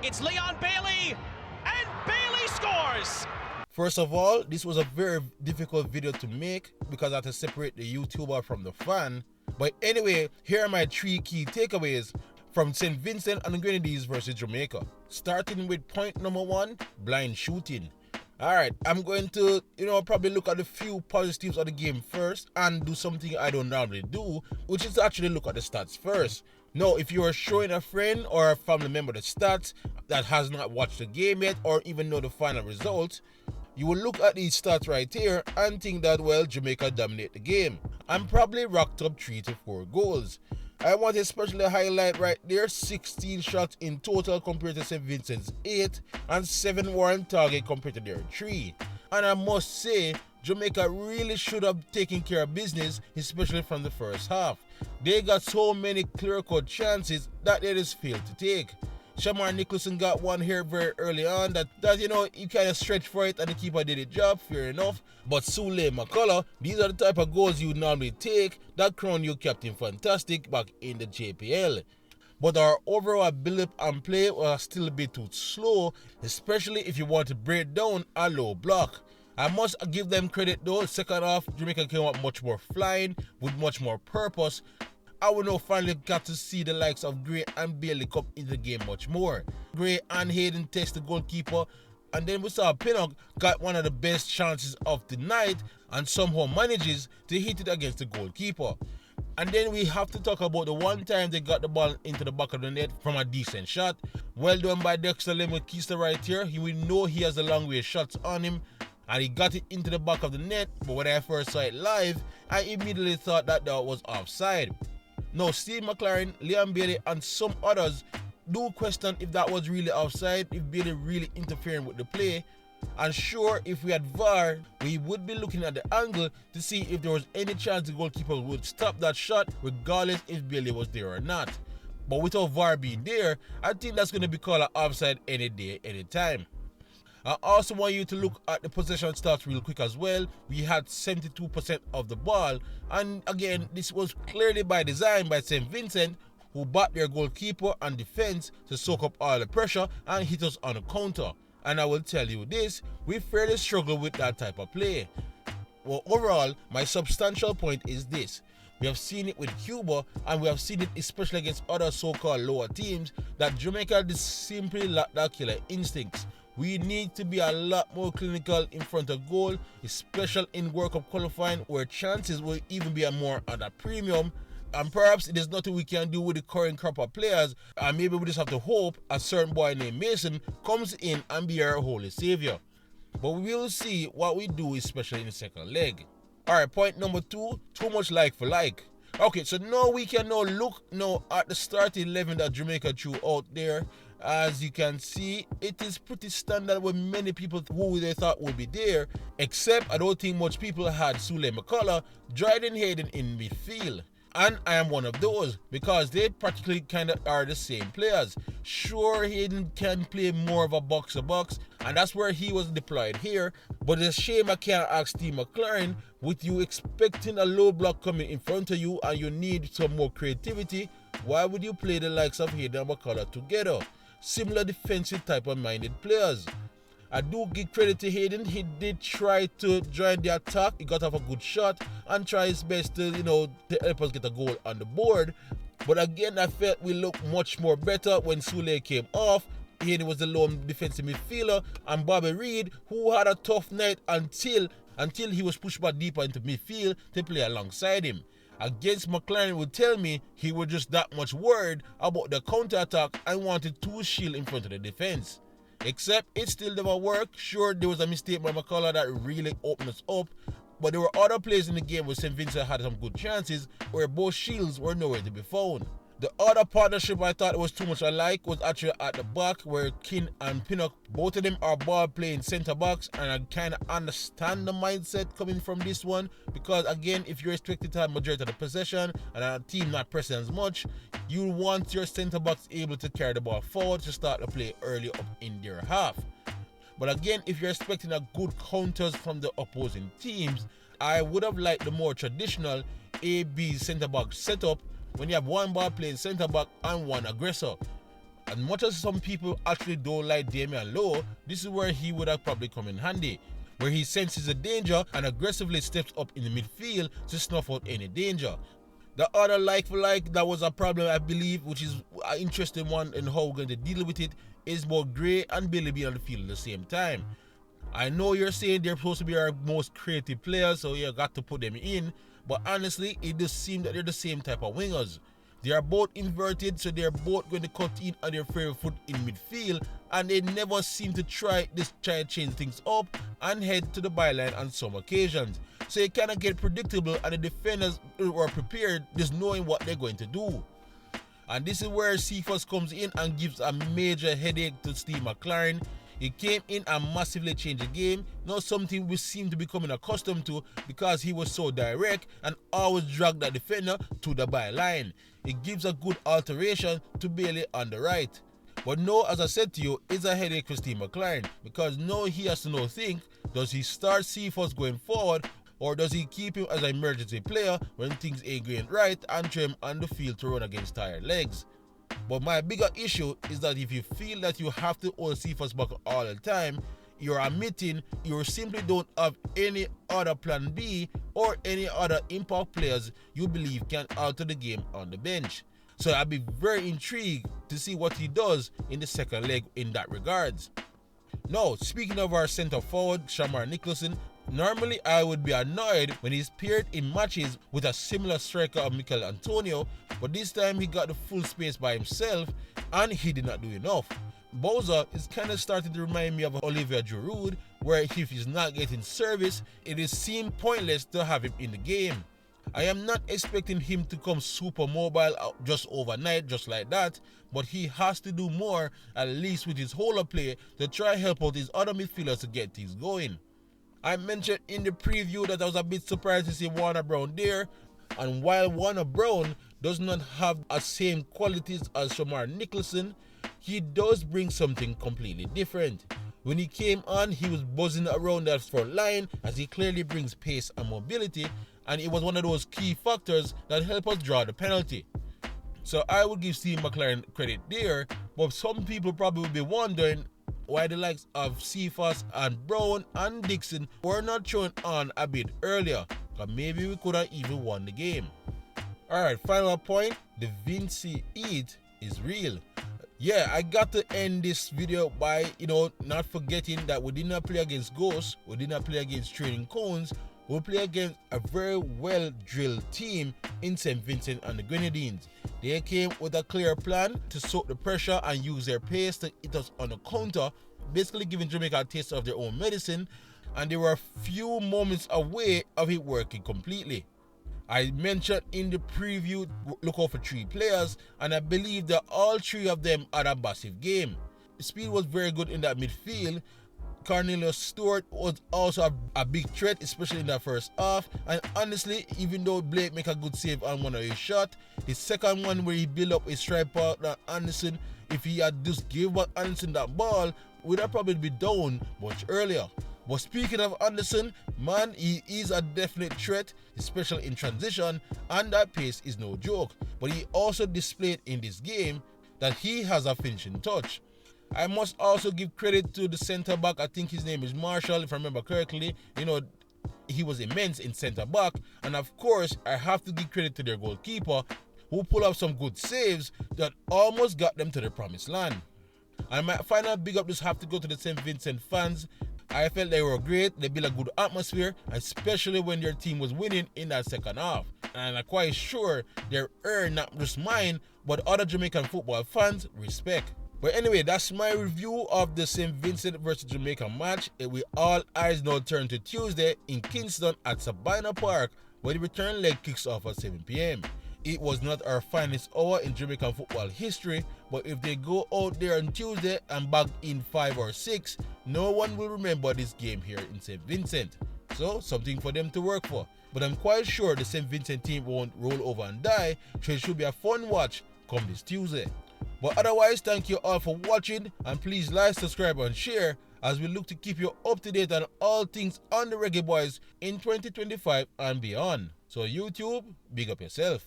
It's Leon Bailey, and Bailey scores! First of all, this was a very difficult video to make because I had to separate the YouTuber from the fan. But anyway, here are my 3 key takeaways from Saint Vincent and the Grenadines versus Jamaica. Starting with point number 1, blind shooting. Alright, I'm going to, probably look at a few positives of the game first and do something I don't normally do, which is to actually look at the stats first. Now, if you are showing a friend or a family member the stats that has not watched the game yet or even know the final result, you will look at these stats right here and think that, well, Jamaica dominate the game and probably racked up 3 to 4 goals. I want to especially highlight right there 16 shots in total compared to St. Vincent's 8 and 7 were on target compared to their 3. And I must say, Jamaica really should have taken care of business, especially from the first half. They got so many clear-cut chances that they just failed to take. Shamar Nicholson got one here very early on that he kind of stretched for it and the keeper did the job, fair enough. But Sule McCullough, these are the type of goals you normally take that crown you Captain Fantastic back in the JPL. But our overall build-up and play was still a bit too slow, especially if you want to break down a low block. I must give them credit though, second half Jamaica came up much more flying with much more purpose. I will now finally got to see the likes of Gray and Bailey come into the game much more. Gray and Hayden test the goalkeeper, and then we saw Pinnock got one of the best chances of the night and somehow manages to hit it against the goalkeeper. And then we have to talk about the one time they got the ball into the back of the net from a decent shot. Well done by Dexter Lemon-Keister right here. We know he has a long way shots on him, and he got it into the back of the net. But when I first saw it live, I immediately thought that was offside. Now, Steve McLaren, Liam Bailey, and some others do question if that was really offside, if Bailey really interfering with the play. And sure, if we had VAR, we would be looking at the angle to see if there was any chance the goalkeeper would stop that shot, regardless if Bailey was there or not. But without VAR being there, I think that's going to be called an offside any day, any time. I also want you to look at the possession stats real quick as well. We had 72% of the ball, and again, this was clearly by design by St. Vincent, who backed their goalkeeper and defense to soak up all the pressure and hit us on a counter. And I will tell you this, we fairly struggle with that type of play. Well, overall, my substantial point is this. We have seen it with Cuba, and we have seen it especially against other so-called lower teams, that Jamaica just simply lack that killer instincts. We need to be a lot more clinical in front of goal, especially in World Cup qualifying where chances will even be more at a premium. And perhaps it is nothing we can do with the current crop of players, and maybe we just have to hope a certain boy named Mason comes in and be our holy savior. But we will see what we do, especially in the second leg. Alright, point number 2, too much like for like. Okay, so now we can look at the starting 11 that Jamaica threw out there. As you can see, it is pretty standard with many people who they thought would be there, except I don't think much people had Sule McCullough, Dryden Hayden in midfield. And I am one of those, because they practically kind of are the same players. Sure, Hayden can play more of a box-to-box, and that's where he was deployed here, but it's a shame I can't ask Steve McLaren, with you expecting a low block coming in front of you and you need some more creativity, why would you play the likes of Hayden and McCullough together? Similar defensive type of minded players. I do give credit to Hayden. He did try to join the attack. He got off a good shot and tried his best to, to help us get a goal on the board. But again, I felt we looked much more better when Sule came off. Hayden was the lone defensive midfielder, and Bobby Reid, who had a tough night until he was pushed back deeper into midfield to play alongside him. Against McLaren would tell me he was just that much worried about the counter-attack and wanted to shield in front of the defense. Except it still never worked. Sure, there was a mistake by McCullough that really opened us up, but there were other plays in the game where St. Vincent had some good chances where both shields were nowhere to be found. The other partnership I thought was too much alike was actually at the back, where Kin and Pinnock, both of them are ball playing centre backs, and I kind of understand the mindset coming from this one, because again, if you're expected to have majority of the possession and a team not pressing as much, you want your centre backs able to carry the ball forward to start the play early up in their half. But again, if you're expecting a good counters from the opposing teams, I would have liked the more traditional A-B centre back setup, when you have one ball playing centre back and one aggressor. As much as some people actually don't like Damian Lowe, this is where he would have probably come in handy, where he senses a danger and aggressively steps up in the midfield to snuff out any danger. The other like for like that was a problem, I believe, which is an interesting one in how we're going to deal with it, is both Gray and Billy being on the field at the same time. I know you're saying they're supposed to be our most creative players, so you got to put them in, but honestly, it does seem that they're the same type of wingers. They are both inverted, so they're both going to cut in on their favorite foot in midfield, and they never seem to try to change things up and head to the byline on some occasions. So it kind of get predictable, and the defenders are prepared just knowing what they're going to do. And this is where Cephas comes in and gives a major headache to Steve McLaren. He came in and massively changed the game, not something we seem to be becoming accustomed to, because he was so direct and always dragged the defender to the byline. It gives a good alteration to Bailey on the right. But no, as I said to you, it's a headache for Steve McLaren, because now he has to now think, does he start Cephas going forward, or does he keep him as an emergency player when things ain't going right and throw him on the field to run against tired legs? But my bigger issue is that if you feel that you have to hold Cephas back all the time, you're admitting you simply don't have any other plan B or any other impact players you believe can alter the game on the bench. So I'd be very intrigued to see what he does in the second leg in that regards. Now, speaking of our centre forward, Shamar Nicholson, normally I would be annoyed when he's paired in matches with a similar striker of Mikel Antonio, but this time he got the full space by himself and he did not do enough. Bowser is kind of starting to remind me of Olivier Giroud, where if he's not getting service, it is seemed pointless to have him in the game. I am not expecting him to come super mobile just overnight, just like that, but he has to do more, at least with his holder play, to try help out his other midfielders to get things going. I mentioned in the preview that I was a bit surprised to see Warner Brown there, and while Warner Brown does not have the same qualities as Shamar Nicholson, he does bring something completely different. When he came on, he was buzzing around that front line, as he clearly brings pace and mobility, and it was one of those key factors that help us draw the penalty. So I would give Steve McLaren credit there, but some people probably will be wondering why the likes of Cephas and Brown and Dixon were not shown on a bit earlier, but maybe we could have even won the game. Alright, final point, the Vinci Eat is real. Yeah, I got to end this video by, not forgetting that we did not play against Ghosts, we did not play against Training Cones, we play against a very well-drilled team in Saint Vincent and the Grenadines. They came with a clear plan to soak the pressure and use their pace to hit us on the counter, basically giving Jamaica a taste of their own medicine, and they were a few moments away of it working completely. I mentioned in the preview, look out for 3 players, and I believe that all 3 of them had a massive game. Speed was very good in that midfield. Cornelius Stewart was also a big threat, especially in the first half, and honestly, even though Blake make a good save on one of his shots, the second one where he built up his strike partner Anderson, if he had just gave Anderson that ball, we'd have probably been down much earlier. But speaking of Anderson, man, he is a definite threat, especially in transition, and that pace is no joke. But he also displayed in this game that he has a finishing touch. I must also give credit to the centre back. I think his name is Marshall, if I remember correctly. He was immense in centre back, and of course I have to give credit to their goalkeeper, who pulled up some good saves that almost got them to the promised land. And my final big up just have to go to the Saint Vincent fans. I felt they were great, they built a good atmosphere, especially when their team was winning in that second half. And I'm quite sure they earned not just mine, but other Jamaican football fans' respect. But anyway, that's my review of the Saint Vincent versus Jamaica match. With all eyes now turn to Tuesday in Kingston at Sabina Park, where the return leg kicks off at 7 p.m. It was not our finest hour in Jamaican football history, but if they go out there on Tuesday and bag in 5 or 6, no one will remember this game here in St. Vincent. So, something for them to work for. But I'm quite sure the St. Vincent team won't roll over and die, so it should be a fun watch come this Tuesday. But otherwise, thank you all for watching, and please like, subscribe and share as we look to keep you up to date on all things on the Reggaeboyz in 2025 and beyond. So YouTube, big up yourself.